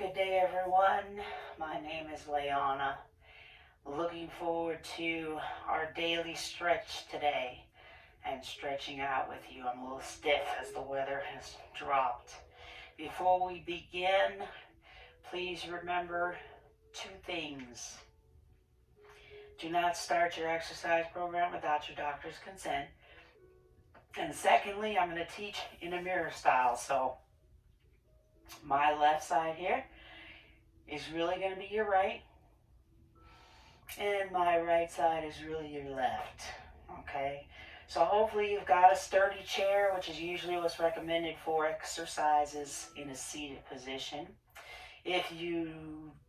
Good day, everyone. My name is Leona. Looking forward to our daily stretch today and stretching out with you. I'm a little stiff as the weather has dropped. Before we begin, please remember two things. Do not start your exercise program without your doctor's consent. And secondly, I'm going to teach in a mirror style. So my left side here is really going to be your right, and my right side is really your left. Okay, so hopefully you've got a sturdy chair, which is usually what's recommended for exercises in a seated position. If you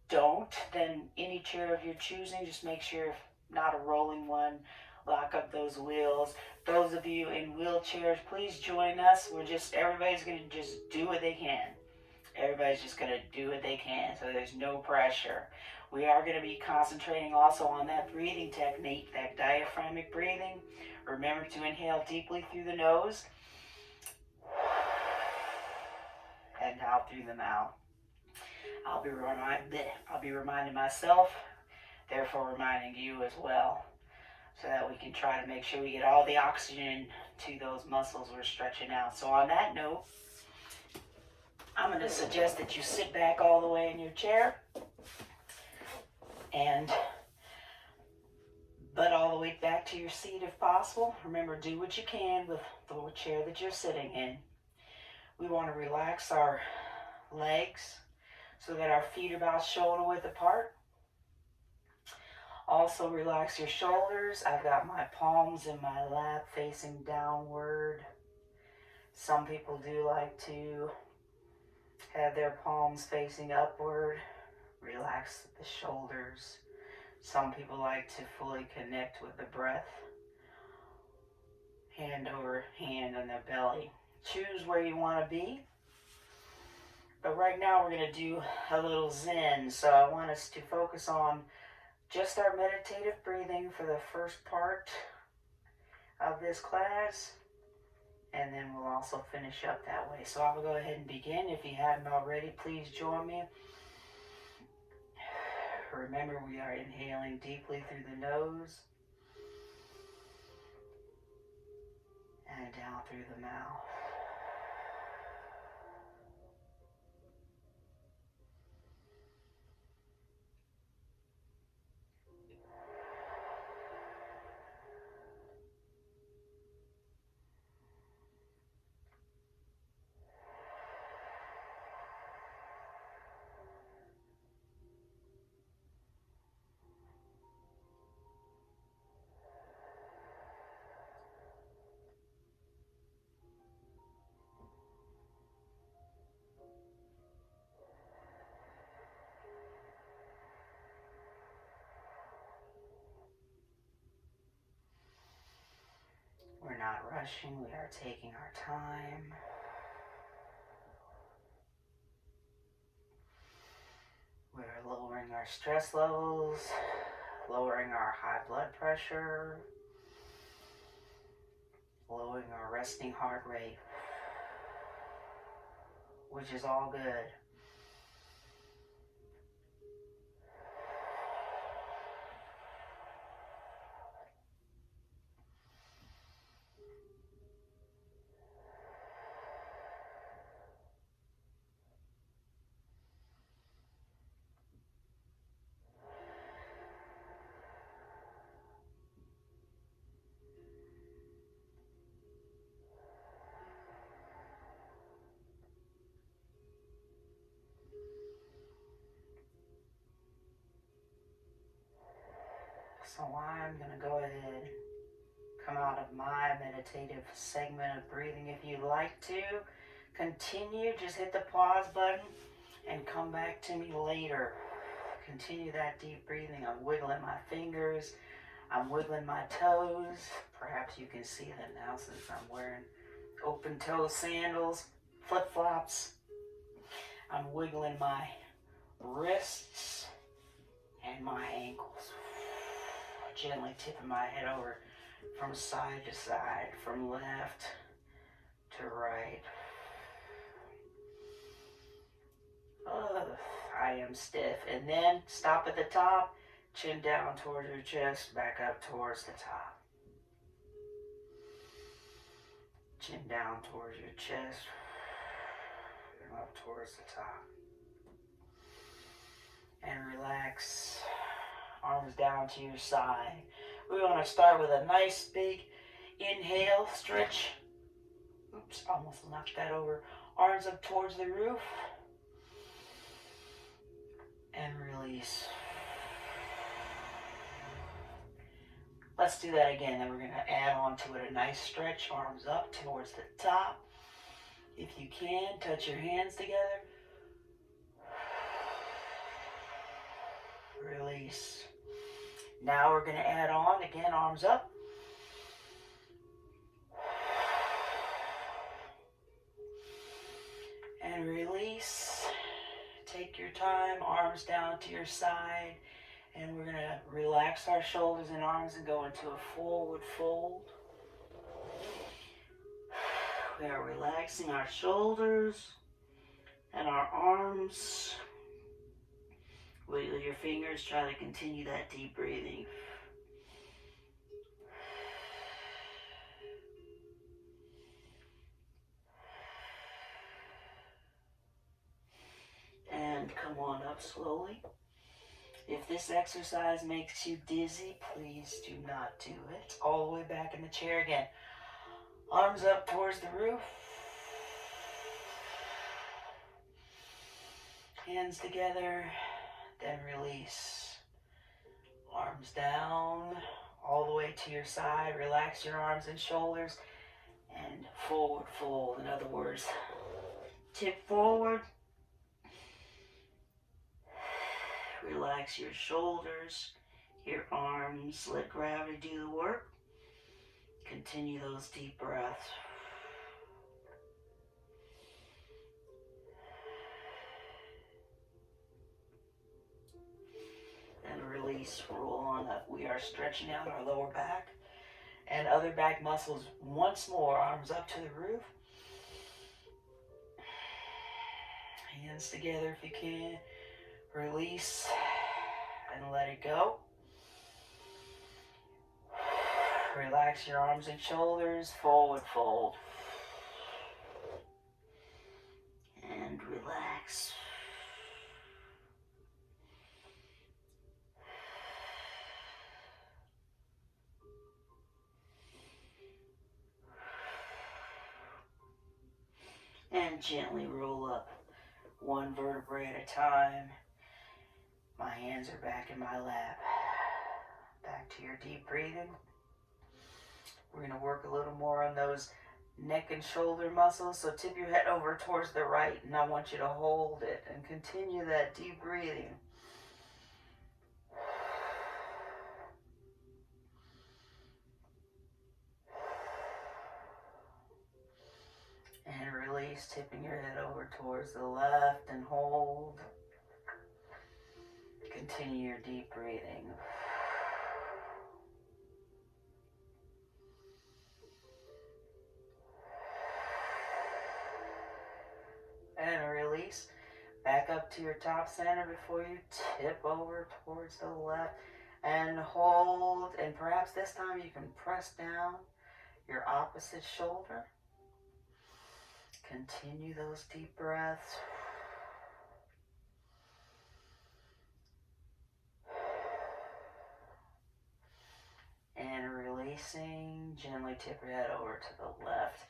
don't, then any chair of your choosing, just make sure not a rolling one. Lock up those wheels. Those of you in wheelchairs, please join us. Everybody's going to just do what they can. Everybody's just going to do what they can, so there's no pressure. We are going to be concentrating also on that breathing technique, that diaphragmatic breathing. Remember to inhale deeply through the nose and out through the mouth. I'll be reminding myself, therefore reminding you as well, so that we can try to make sure we get all the oxygen to those muscles we're stretching out. So on that note, I'm going to suggest that you sit back all the way in your chair and butt all the way back to your seat if possible. Remember, do what you can with the chair that you're sitting in. We want to relax our legs so that our feet are about shoulder width apart. Also relax your shoulders. I've got my palms in my lap facing downward. Some people do like to have their palms facing upward. Relax the shoulders. Some people like to fully connect with the breath. Hand over hand on the belly. Choose where you want to be. But right now we're going to do a little Zen. So I want us to focus on just our meditative breathing for the first part of this class. And then we'll also finish up that way. So I will go ahead and begin. If you haven't already, please join me. Remember, we are inhaling deeply through the nose and down through the mouth. We're not rushing, we are taking our time. We're lowering our stress levels, lowering our high blood pressure, lowering our resting heart rate, which is all good. So I'm going to go ahead and come out of my meditative segment of breathing. If you'd like to continue, just hit the pause button and come back to me later. Continue that deep breathing. I'm wiggling my fingers. I'm wiggling my toes. Perhaps you can see them now since I'm wearing open-toe sandals, flip-flops. I'm wiggling my wrists and my ankles. Gently tipping my head over from side to side, from left to right. I am stiff. And then stop at the top, chin down towards your chest, back up towards the top. Chin down towards your chest, and up towards the top. And relax, arms down to your side. We want to start with a nice big inhale, stretch. Oops, almost knocked that over. Arms up towards the roof. And release. Let's do that again. Then we're going to add on to it a nice stretch. Arms up towards the top. If you can, touch your hands together. Release. Now we're going to add on, again, arms up. And release. Take your time, arms down to your side. And we're going to relax our shoulders and arms and go into a forward fold. We are relaxing our shoulders and our arms. Wiggle your fingers, try to continue that deep breathing. And come on up slowly. If this exercise makes you dizzy, please do not do it. All the way back in the chair again. Arms up towards the roof. Hands together. Then release. Arms down. All the way to your side. Relax your arms and shoulders. And forward fold. In other words, tip forward. Relax your shoulders, your arms, let gravity do the work. Continue those deep breaths. And release, roll on up. We are stretching out our lower back and other back muscles once more. Arms up to the roof. Hands together if you can. Release and let it go. Relax your arms and shoulders, forward fold. And relax. And gently roll up, one vertebrae at a time. My hands are back in my lap. Back to your deep breathing. We're going to work a little more on those neck and shoulder muscles. So tip your head over towards the right, and I want you to hold it and continue that deep breathing. And release, tipping your head over towards the left and hold. Continue your deep breathing. And release. Back up to your top center before you tip over towards the left. And hold. And perhaps this time you can press down your opposite shoulder. Continue those deep breaths. And releasing, gently tip your head over to the left,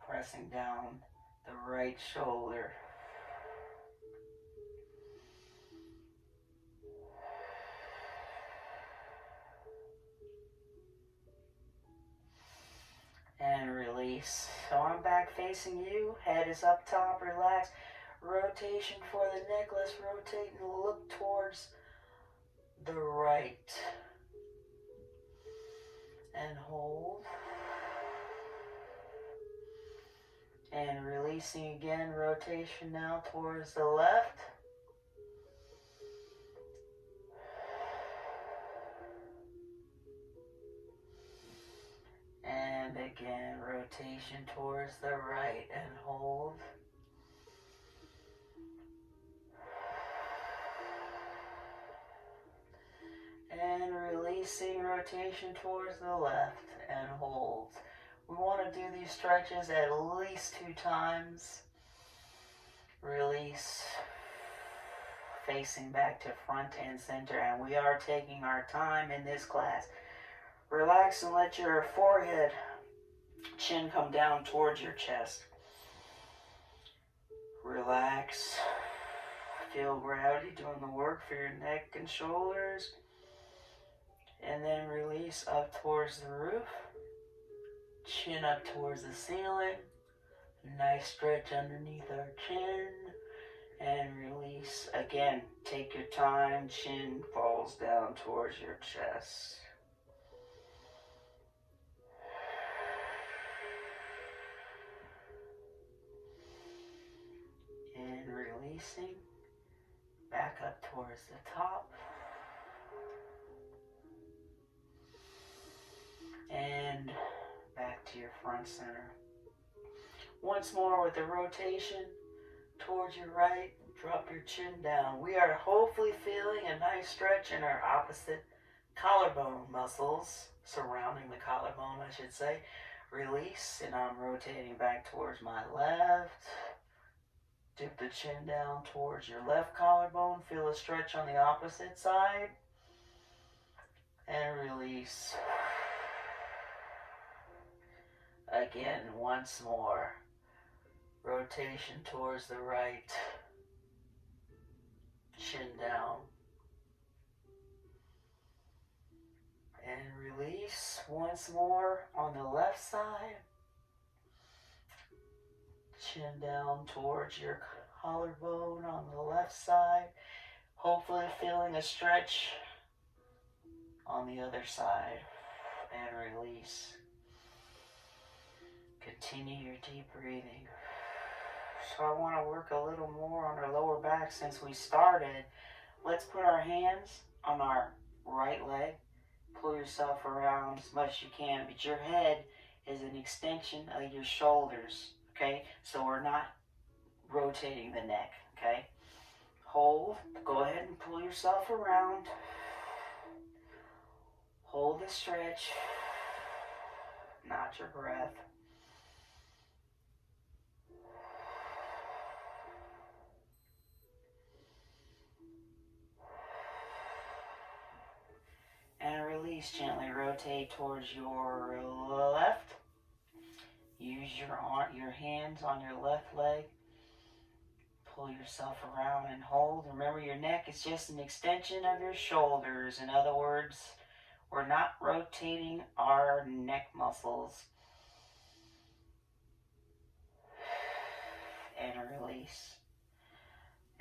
pressing down the right shoulder. And release. So I'm back facing you, head is up top, relax. Rotation for the neck, let's rotate and look towards the right. And hold. And releasing again, rotation now towards the left. And again, rotation towards the right and hold. rotation towards the left and hold. We want to do these stretches at least 2 times. Release, facing back to front and center, and we are taking our time in this class. Relax and let your forehead, chin come down towards your chest. Relax. Feel gravity doing the work for your neck and shoulders. And then release up towards the roof. Chin up towards the ceiling. Nice stretch underneath our chin. And release. Again, take your time. Chin falls down towards your chest. And releasing. Back up towards the top. And back to your front center. Once more with the rotation towards your right. Drop your chin down. We are hopefully feeling a nice stretch in our opposite collarbone muscles, surrounding the collarbone, I should say. Release, and I'm rotating back towards my left. Dip the chin down towards your left collarbone. Feel a stretch on the opposite side. And release. Again, once more. Rotation towards the right. Chin down. And release once more on the left side. Chin down towards your collarbone on the left side. Hopefully feeling a stretch on the other side. And release. Continue your deep breathing. So I want to work a little more on our lower back since we started. Let's put our hands on our right leg. Pull yourself around as much as you can, but your head is an extension of your shoulders, okay? So we're not rotating the neck, okay? Hold. Go ahead and pull yourself around. Hold the stretch. Not your breath. And release. Gently rotate towards your left. Use your hands on your left leg. Pull yourself around and hold. Remember, your neck is just an extension of your shoulders. In other words, we're not rotating our neck muscles. And release.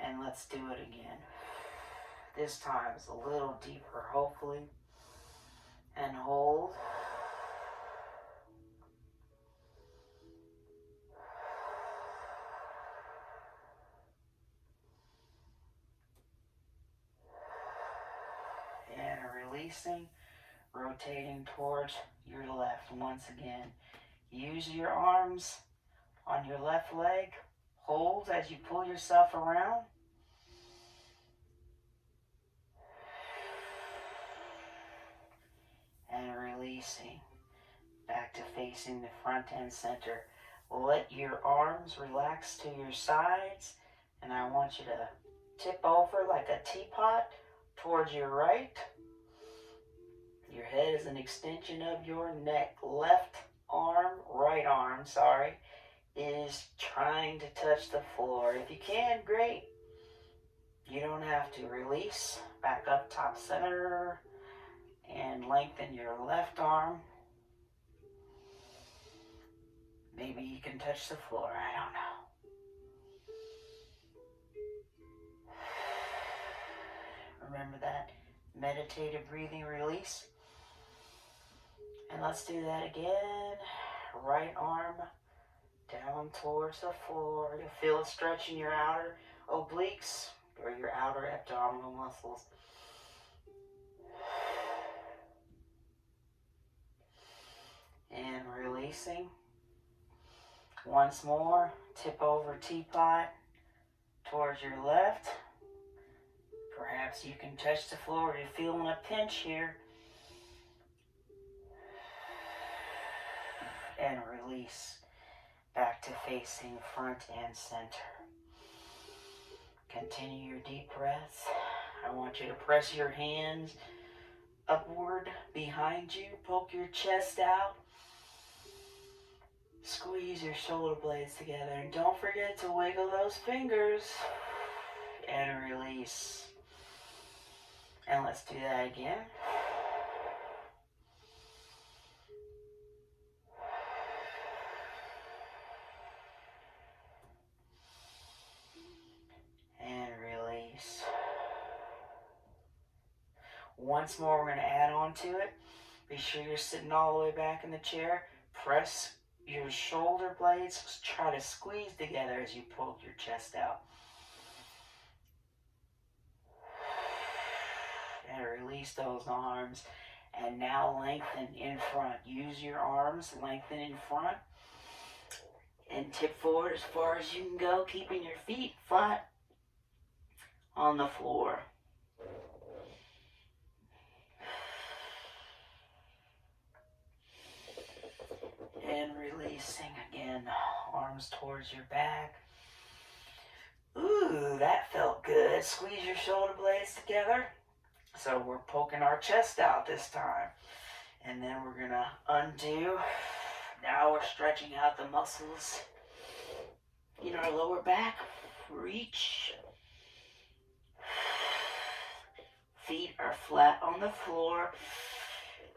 And let's do it again. This time is a little deeper, hopefully. And hold. And releasing, rotating towards your left once again. Use your arms on your left leg. Hold as you pull yourself around. And releasing back to facing the front and center. Let your arms relax to your sides, and I want you to tip over like a teapot towards your right. Your head is an extension of your neck. Right arm, is trying to touch the floor. If you can, great. You don't have to. Release, back up top center, and lengthen your left arm. Maybe you can touch the floor, I don't know. Remember that meditative breathing release. And let's do that again. Right arm down towards the floor. You'll feel a stretch in your outer obliques or your outer abdominal muscles. And releasing. Once more, tip over teapot towards your left. Perhaps you can touch the floor. You're feeling a pinch here. and release back to facing front and center. Continue your deep breath. I want you to press your hands upward behind you. Poke your chest out. Squeeze your shoulder blades together. And don't forget to wiggle those fingers. And release. And let's do that again. And release. Once more, we're going to add on to it. Be sure you're sitting all the way back in the chair. Press your shoulder blades. Try to squeeze together as you poke your chest out. And release those arms. And now lengthen in front. Use your arms, lengthen in front. And tip forward as far as you can go, keeping your feet flat on the floor. And releasing again, arms towards your back. Ooh, that felt good. Squeeze your shoulder blades together. So we're poking our chest out this time. And then we're gonna undo. Now we're stretching out the muscles in our lower back. Reach. Feet are flat on the floor.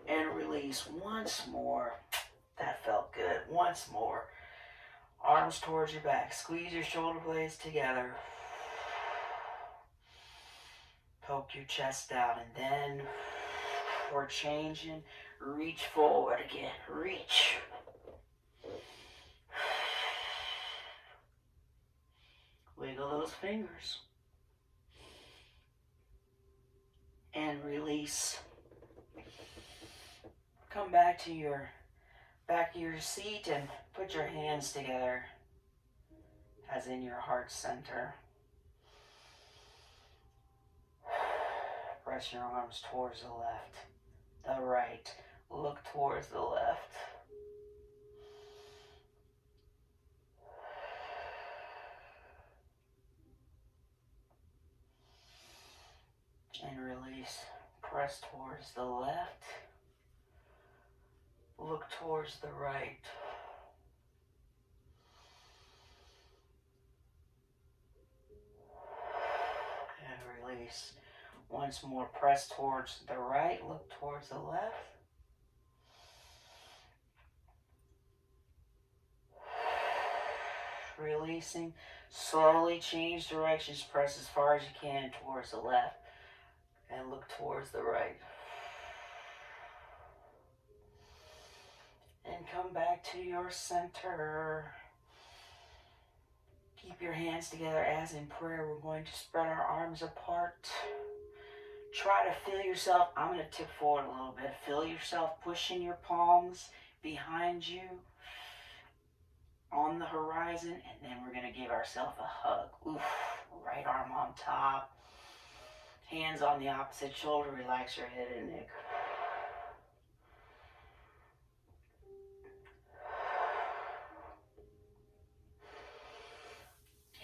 And release once more. That felt good. Once more. Arms towards your back. Squeeze your shoulder blades together. Poke your chest out. And then we're changing. Reach forward again. Reach. Wiggle those fingers. And release. Come back to your back of your seat and put your hands together as in your heart center. Press your arms towards the left, the right. Look towards the left. And release. Press towards the left. Look towards the right. And release. Once more, press towards the right, look towards the left. Releasing. Slowly change directions. Press as far as you can towards the left. And look towards the right. And come back to your center. Keep your hands together as in prayer. We're going to spread our arms apart. Try to feel yourself. I'm going to tip forward a little bit. Feel yourself pushing your palms behind you on the horizon. And then we're going to give ourselves a hug. Oof. Right arm on top. Hands on the opposite shoulder. Relax your head and neck.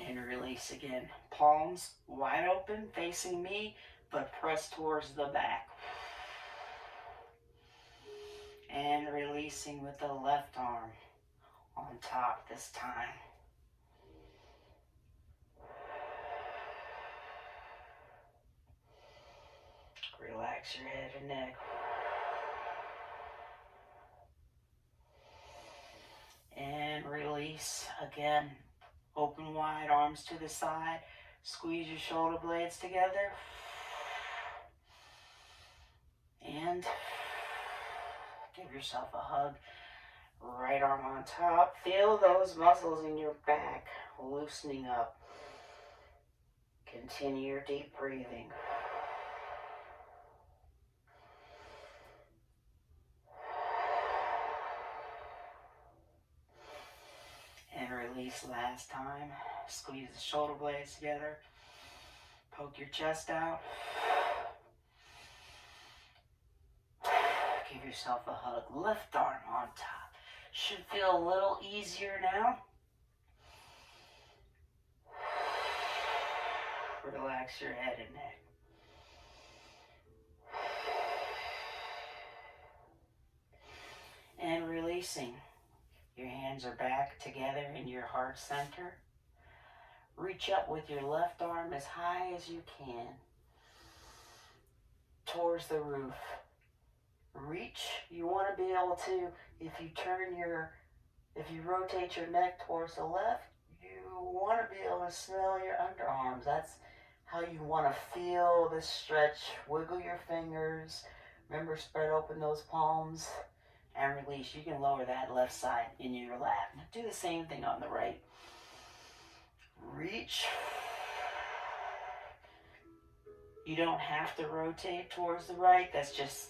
And release again. Palms wide open, facing me, but press towards the back. And releasing with the left arm on top this time. Relax your head and neck. And release again. Open wide, arms to the side. Squeeze your shoulder blades together. And give yourself a hug. Right arm on top. Feel those muscles in your back loosening up. Continue your deep breathing. And release last time. Squeeze the shoulder blades together. Poke your chest out. Give yourself a hug. Left arm on top. Should feel a little easier now. Relax your head and neck. And releasing. Your hands are back together in your heart center. Reach up with your left arm as high as you can towards the roof. Reach. You want to be able to, if you rotate your neck towards the left, you want to be able to smell your underarms. That's how you want to feel this stretch. Wiggle your fingers. Remember, spread open those palms and release. You can lower that left side in your lap. Do the same thing on the right. Reach. You don't have to rotate towards the right. That's just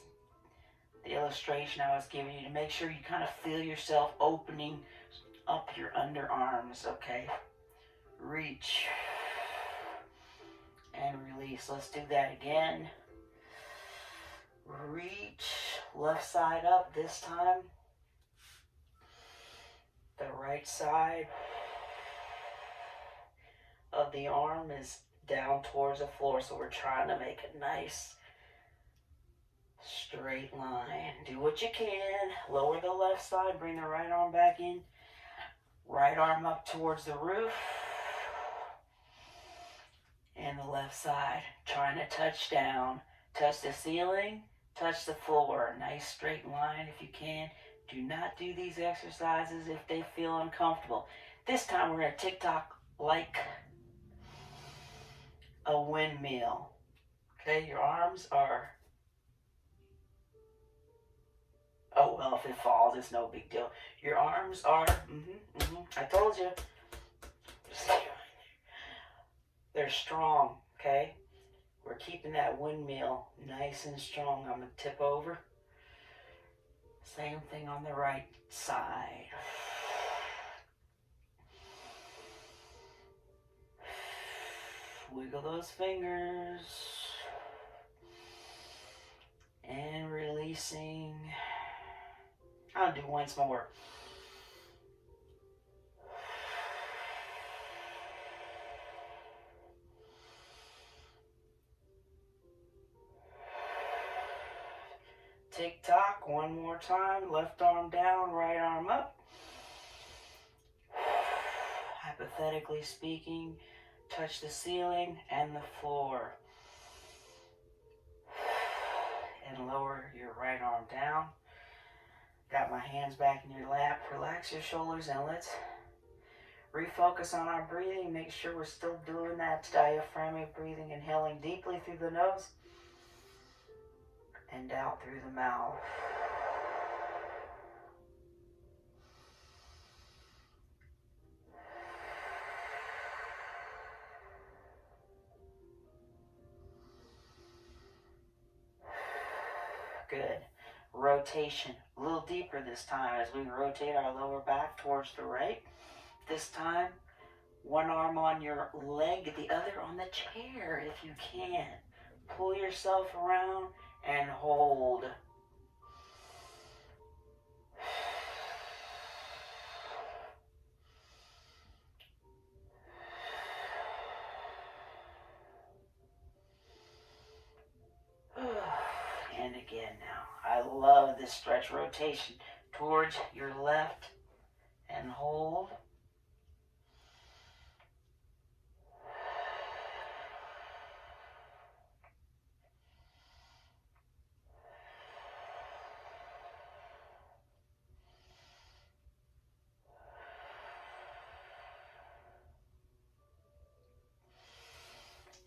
the illustration I was giving you to make sure you kind of feel yourself opening up your underarms, okay? Reach and release. Let's do that again. Reach, left side up this time. The right side of the arm is down towards the floor, so we're trying to make a nice straight line. Do what you can. Lower the left side, bring the right arm back in. Right arm up towards the roof. And the left side, trying to touch down. Touch the ceiling, touch the floor. Nice straight line if you can. Do not do these exercises if they feel uncomfortable. This time we're going to tick-tock like a windmill. Okay, your arms are, oh well, if it falls, it's no big deal. Your arms are, I told you. They're strong, okay? We're keeping that windmill nice and strong. I'm going to tip over. Same thing on the right side. Wiggle those fingers. And releasing. I'll do once more. Tick tock, one more time. Left arm down, right arm up. Hypothetically speaking, touch the ceiling and the floor. And lower your right arm down. Got my hands back in your lap. Relax your shoulders and let's refocus on our breathing. Make sure we're still doing that diaphragmatic breathing, inhaling deeply through the nose and out through the mouth. Good. Rotation. A little deeper this time as we rotate our lower back towards the right. This time, one arm on your leg, the other on the chair if you can. Pull yourself around and hold. And again now. I love this stretch rotation towards your left and hold.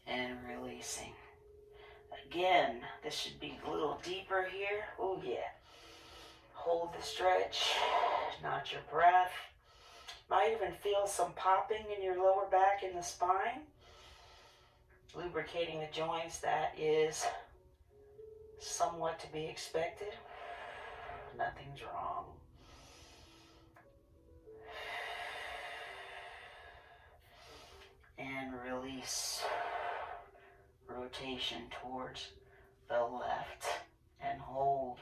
And releasing. Again, this should be a little deeper here. Oh yeah. Hold the stretch. Not your breath. Might even feel some popping in your lower back and the spine. Lubricating the joints, that is somewhat to be expected. Nothing's wrong. And release. Rotation towards the left and hold.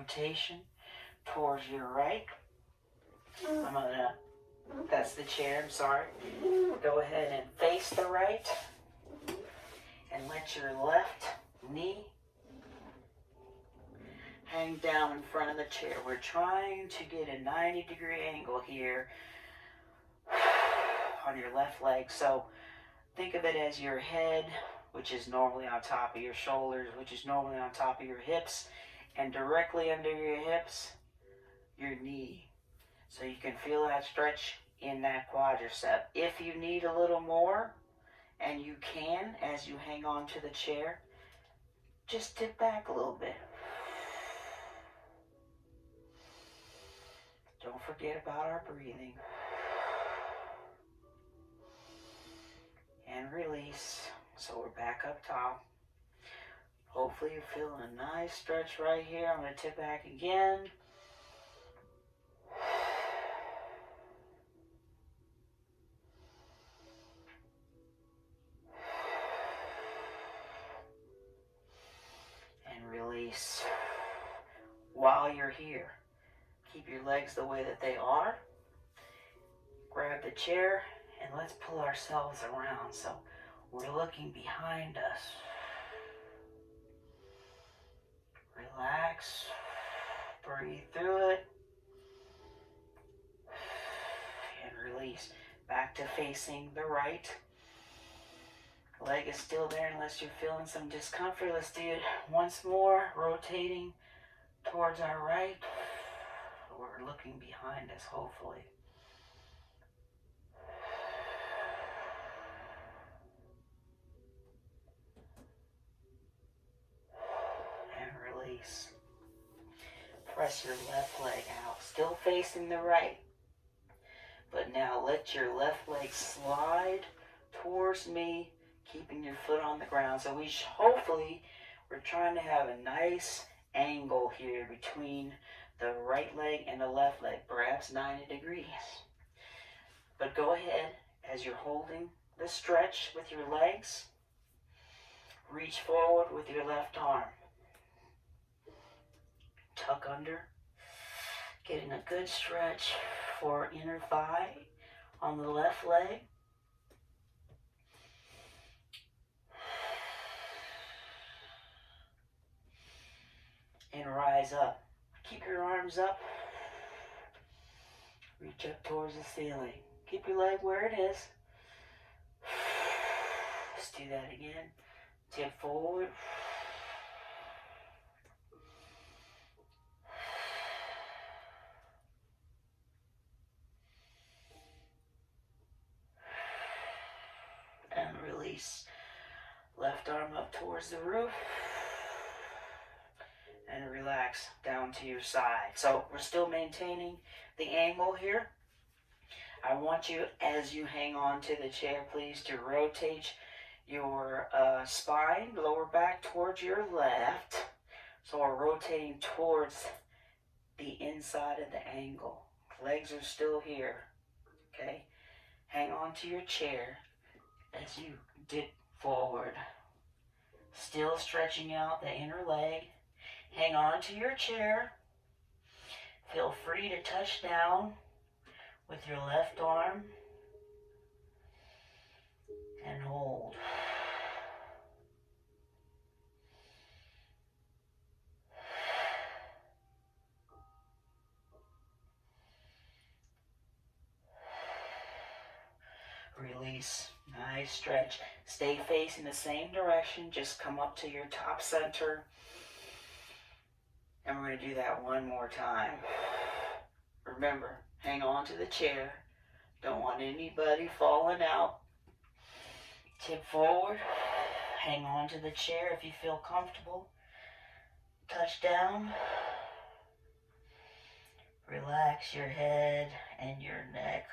rotation towards your right. That's the chair, I'm sorry. Go ahead and face the right and let your left knee hang down in front of the chair. We're trying to get a 90-degree angle here on your left leg. So think of it as your head, which is normally on top of your shoulders, which is normally on top of your hips, and directly under your hips, your knee. So you can feel that stretch in that quadricep. If you need a little more, and you can as you hang on to the chair, just tip back a little bit. Don't forget about our breathing. And release. So we're back up top. Hopefully you're feeling a nice stretch right here. I'm going to tip back again. And release. While you're here, keep your legs the way that they are. Grab the chair and let's pull ourselves around so we're looking behind us. Relax. Breathe through it. And release. Back to facing the right. Leg is still there unless you're feeling some discomfort. Let's do it once more. Rotating towards our right. We're looking behind us, hopefully. And release. Press your left leg out. Still facing the right. But now let your left leg slide towards me, keeping your foot on the ground. So hopefully we're trying to have a nice angle here between the right leg and the left leg, perhaps 90 degrees. But go ahead, as you're holding the stretch with your legs, reach forward with your left arm. Tuck under, getting a good stretch for inner thigh on the left leg. And rise up. Keep your arms up. Reach up towards the ceiling. Keep your leg where it is. Let's do that again. Tip forward. And release. Left arm up towards the roof. And relax down to your side. So we're still maintaining the angle here. I want you, as you hang on to the chair, please, to rotate your spine, lower back towards your left. So we're rotating towards the inside of the angle. Legs are still here. Okay? Hang on to your chair as you dip forward. Still stretching out the inner leg. Hang on to your chair. Feel free to touch down with your left arm and hold. Release. Nice stretch. Stay facing the same direction. Just come up to your top center. And we're going to do that one more time. Remember, hang on to the chair. Don't want anybody falling out. Tip forward. Hang on to the chair if you feel comfortable. Touch down. Relax your head and your neck.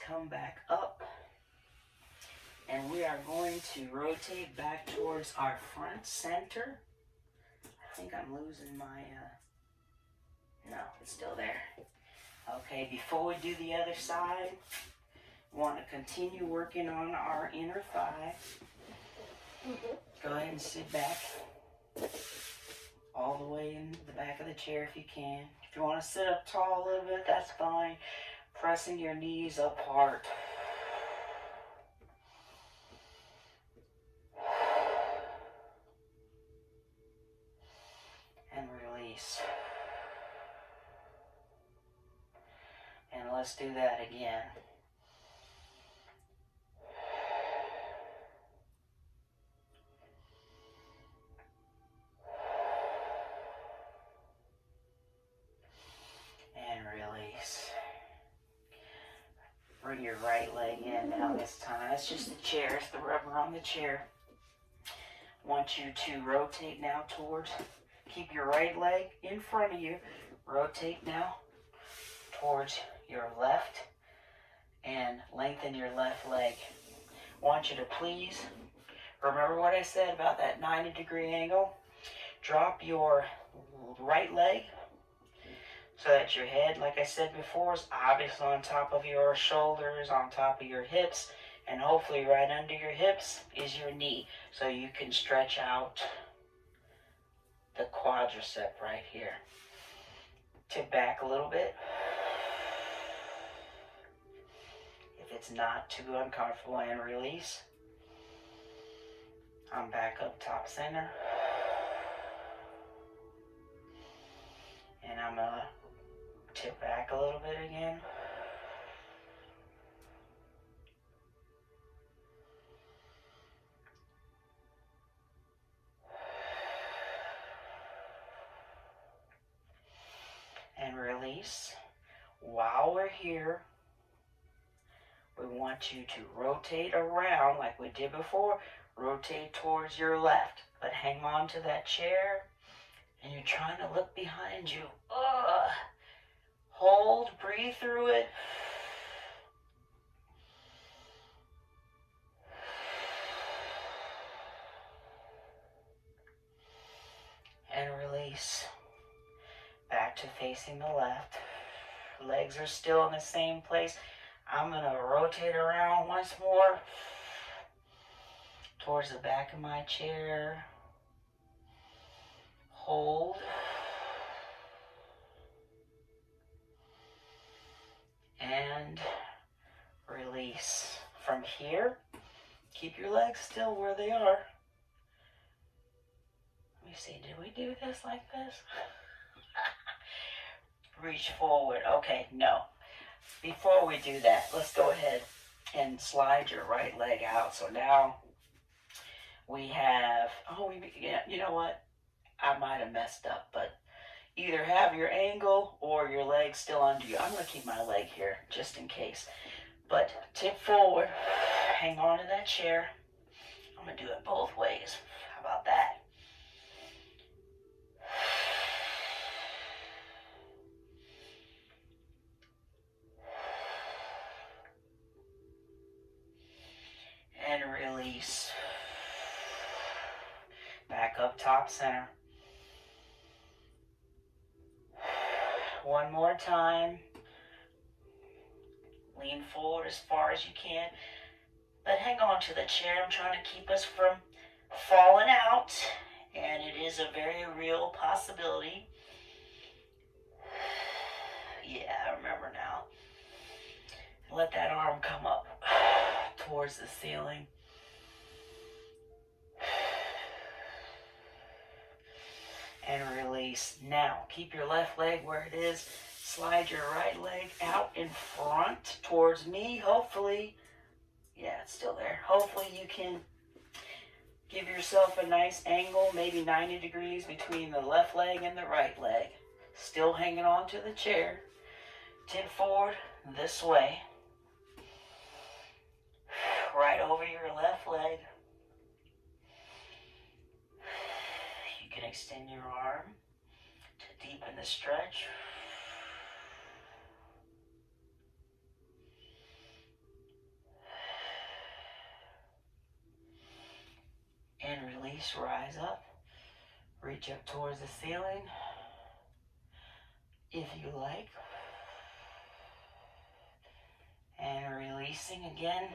Come back up, and we are going to rotate back towards our front center. I think I'm losing my no, it's still there. Okay, before we do the other side, we want to continue working on our inner thigh. Go ahead and sit back all the way in the back of the chair if you can. If you want to sit up tall a little bit, that's fine. Pressing your knees apart. And release. And let's do that again. And release. Bring your right leg in now this time. It's just the chair, it's the rubber on the chair. Want you to rotate now towards, keep your right leg in front of you. Rotate now towards your left and lengthen your left leg. Want you to please remember what I said about that 90-degree angle. Drop your right leg so that your head, like I said before, is obviously on top of your shoulders, on top of your hips, and hopefully right under your hips is your knee, so you can stretch out the quadricep right here. Tip back a little bit. If it's not too uncomfortable, and release. I'm back up top center. And I'm gonna tip back a little bit again. And release. While we're here, we want you to rotate around like we did before. Rotate towards your left, but hang on to that chair, and you're trying to look behind you. Hold, breathe through it. And release. Back to facing the left. Legs are still in the same place. I'm going to rotate around once more towards the back of my chair. Hold. And release. From here, keep your legs still where they are. Let me see, did we do this like this? Reach forward. Okay, no. Before we do that, let's go ahead and slide your right leg out. So now we have, you know what? I might have messed up, but either have your angle or your leg still under you. I'm going to keep my leg here just in case. But tip forward, hang on to that chair. I'm going to do it both ways. How about that? And release. Back up top center. One more time. Lean forward as far as you can. But hang on to the chair. I'm trying to keep us from falling out. And it is a very real possibility. Yeah, I remember now. Let that arm come up towards the ceiling. And release. Now, keep your left leg where it is. Slide your right leg out in front towards me. Hopefully, yeah, it's still there. Hopefully you can give yourself a nice angle, maybe 90 degrees between the left leg and the right leg. Still hanging on to the chair. Tip forward this way. Right over your left leg. You can extend your arm to deepen the stretch. And release, rise up. Reach up towards the ceiling if you like. relaxing again.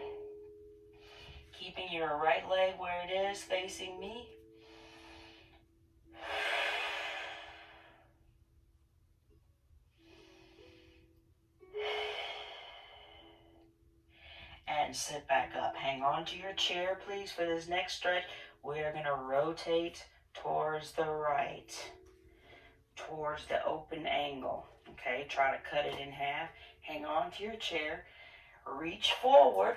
Keeping your right leg where it is, facing me. And sit back up. Hang on to your chair, please, for this next stretch. We're going to rotate towards the right, towards the open angle. Okay, try to cut it in half. Hang on to your chair. Reach forward.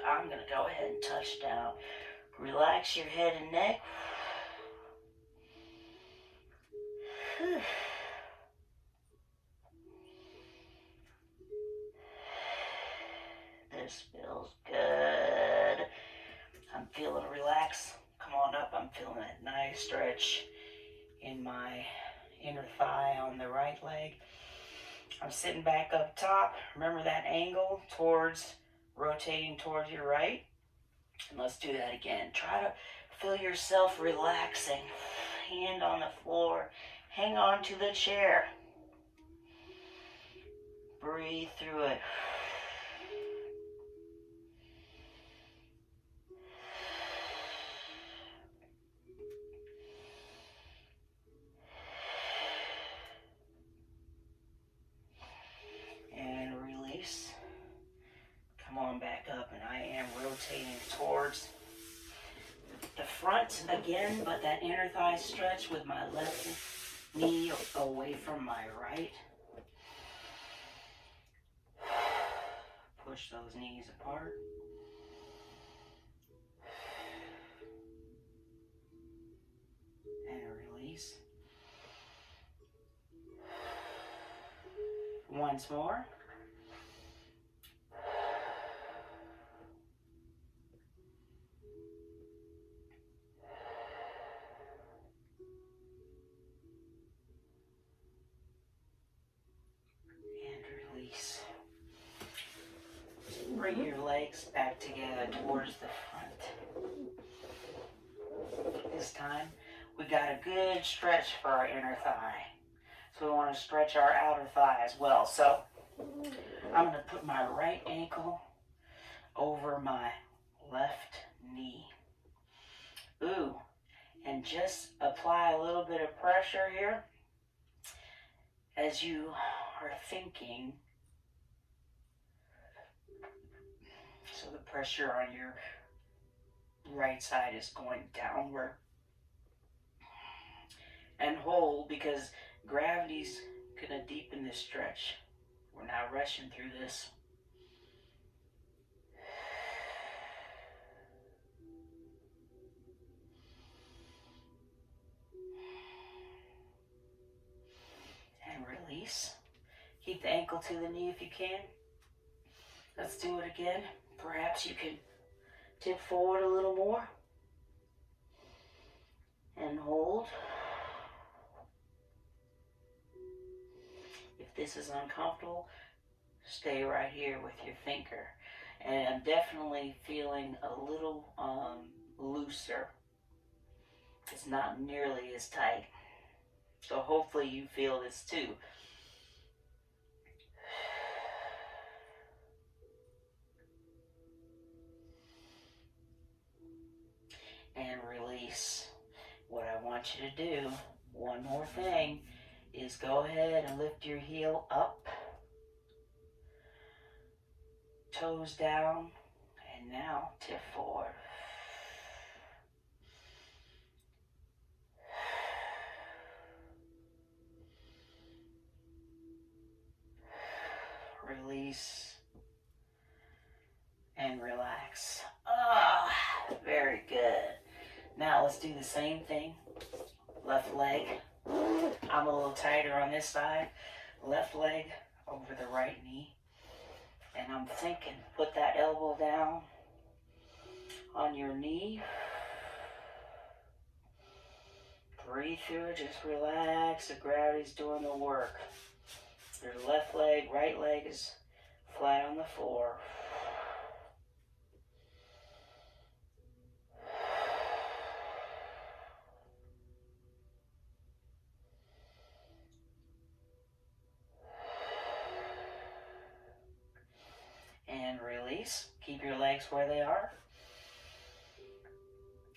I'm going to go ahead and touch down. Relax your head and neck. This feels good. I'm feeling relaxed. Come on up. I'm feeling that nice stretch in my inner thigh on the right leg. I'm sitting back up top. Remember that angle towards, rotating towards your right. And let's do that again. Try to feel yourself relaxing. Hand on the floor. Hang on to the chair. Breathe through it. And release. Come on back up, and I am rotating towards the front again, but that inner thigh stretch with my left knee away from my right. Push those knees apart. And release. Once more. And release. Bring your legs back together towards the front. This time, we got a good stretch for our inner thigh. So we want to stretch our outer thigh as well. So I'm going to put my right ankle over my left knee. Ooh, and just apply a little bit of pressure here as you are thinking. So the pressure on your right side is going downward. And hold, because gravity's gonna deepen this stretch. We're not rushing through this. And release. Keep the ankle to the knee if you can. Let's do it again. Perhaps you can tip forward a little more. And hold. If this is uncomfortable, stay right here with your thinker. And I'm definitely feeling a little looser. It's not nearly as tight. So hopefully you feel this too. And release. What I want you to do, one more thing, is go ahead and lift your heel up. Toes down. And now tip forward. Release. And relax. Ah, very good. Now let's do the same thing. Left leg. I'm a little tighter on this side. Left leg over the right knee. And I'm thinking, put that elbow down on your knee. Breathe through it, just relax. The gravity's doing the work. Your left leg, right leg is flat on the floor. And release. release. Keep your legs where they are.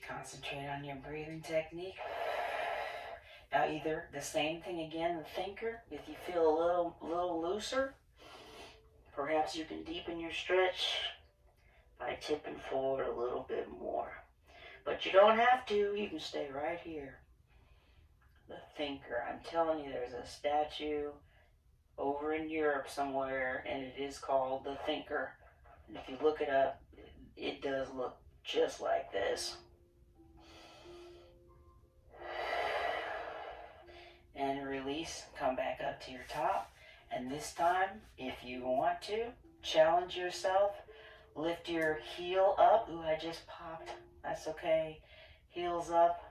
Concentrate on your breathing technique. Now either the same thing again, the thinker. If you feel a little looser, perhaps you can deepen your stretch by tipping forward a little bit more. But you don't have to. You can stay right here. The thinker. I'm telling you, there's a statue over in Europe somewhere, and it is called the Thinker. And if you look it up, it does look just like this. And release, come back up to your top. And this time, if you want to, challenge yourself. Lift your heel up. Ooh, I just popped. That's okay. Heels up.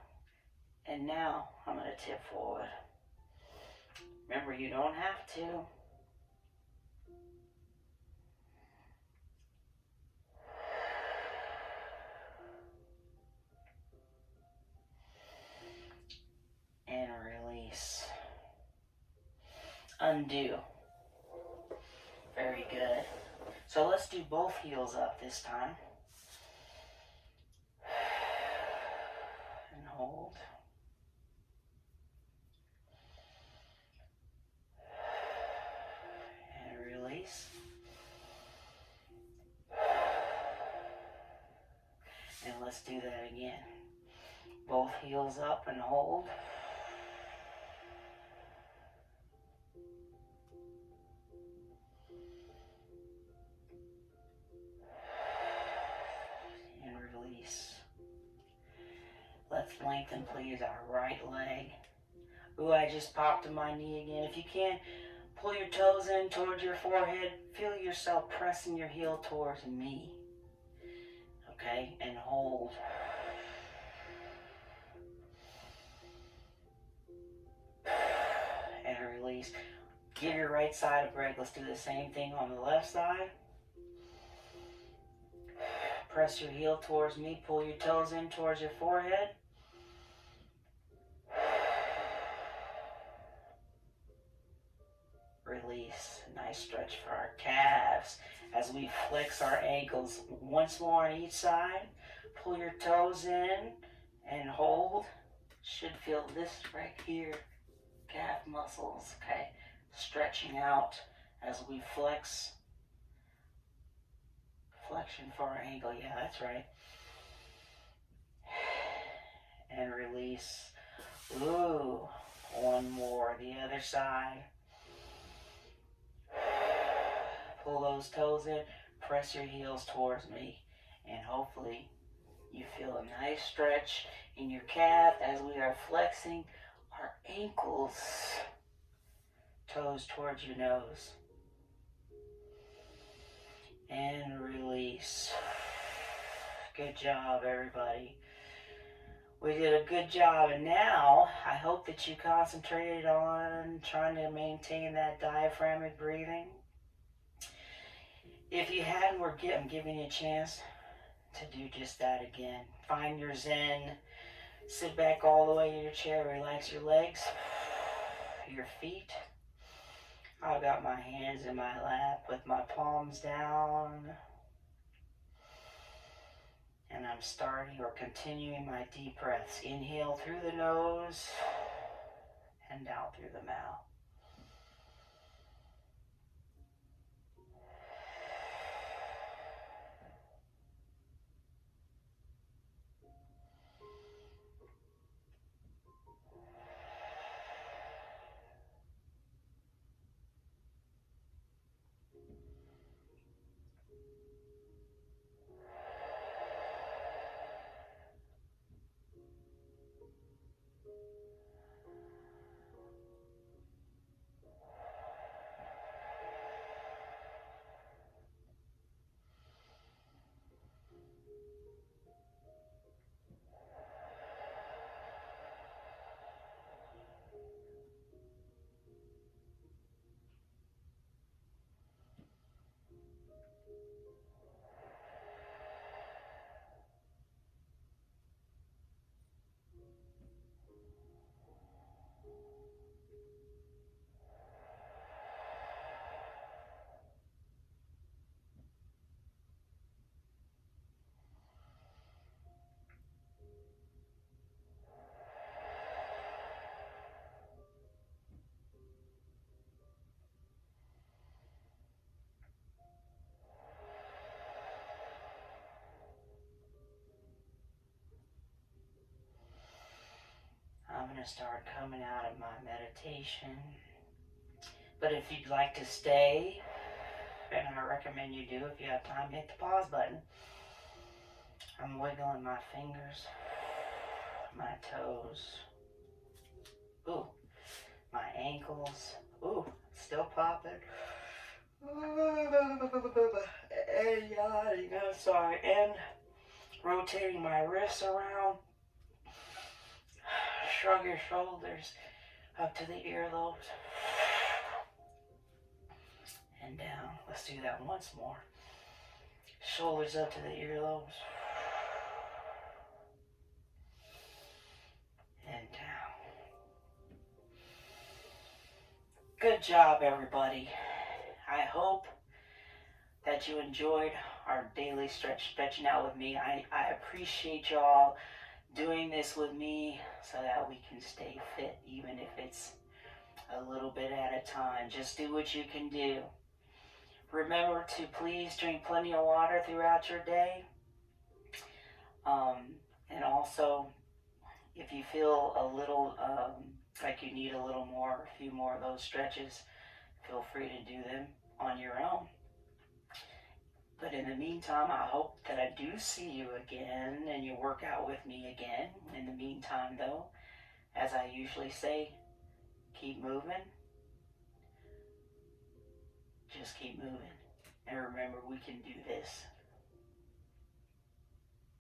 And now I'm going to tip forward. Remember, you don't have to. And release. Undo. Very good. So let's do both heels up this time. And hold. And release. And let's do that again. Both heels up and hold. And release. Let's lengthen, please, our right leg. Ooh, I just popped to my knee again. If you can, pull your toes in towards your forehead. Feel yourself pressing your heel towards me. Okay, and hold. And release. Give your right side a break. Let's do the same thing on the left side. Press your heel towards me. Pull your toes in towards your forehead. Release. Nice stretch for our calves as we flex our ankles once more on each side. Pull your toes in and hold. Should feel this right here. Calf muscles, okay? Stretching out as we flex. Flexion for our ankle, yeah, that's right. And release. Ooh, one more, the other side. Pull those toes in, press your heels towards me, and hopefully you feel a nice stretch in your calf as we are flexing our ankles. Toes towards your nose. And release. Good job, everybody. We did a good job, and now I hope that you concentrated on trying to maintain that diaphragmatic breathing. If you hadn't, I'm giving you a chance to do just that again. Find your zen. Sit back all the way in your chair. Relax your legs, your feet. I've got my hands in my lap with my palms down. And I'm starting or continuing my deep breaths. Inhale through the nose and out through the mouth. to start coming out of my meditation. But if you'd like to stay, and I recommend you do if you have time, hit the pause button. I'm wiggling my fingers, my toes, ooh, my ankles, ooh, still popping. And rotating my wrists around. Shrug your shoulders up to the earlobes and down. Let's do that once more. Shoulders up to the earlobes and down. Good job, everybody. I hope that you enjoyed our daily stretching out with me. I appreciate y'all doing this with me so that we can stay fit, even if it's a little bit at a time. Just do what you can do. Remember to please drink plenty of water throughout your day. And also, if you feel a little like you need a few more of those stretches, feel free to do them on your own. But in the meantime, I hope that I do see you again and you work out with me again. In the meantime, though, as I usually say, keep moving. Just keep moving. And remember, we can do this.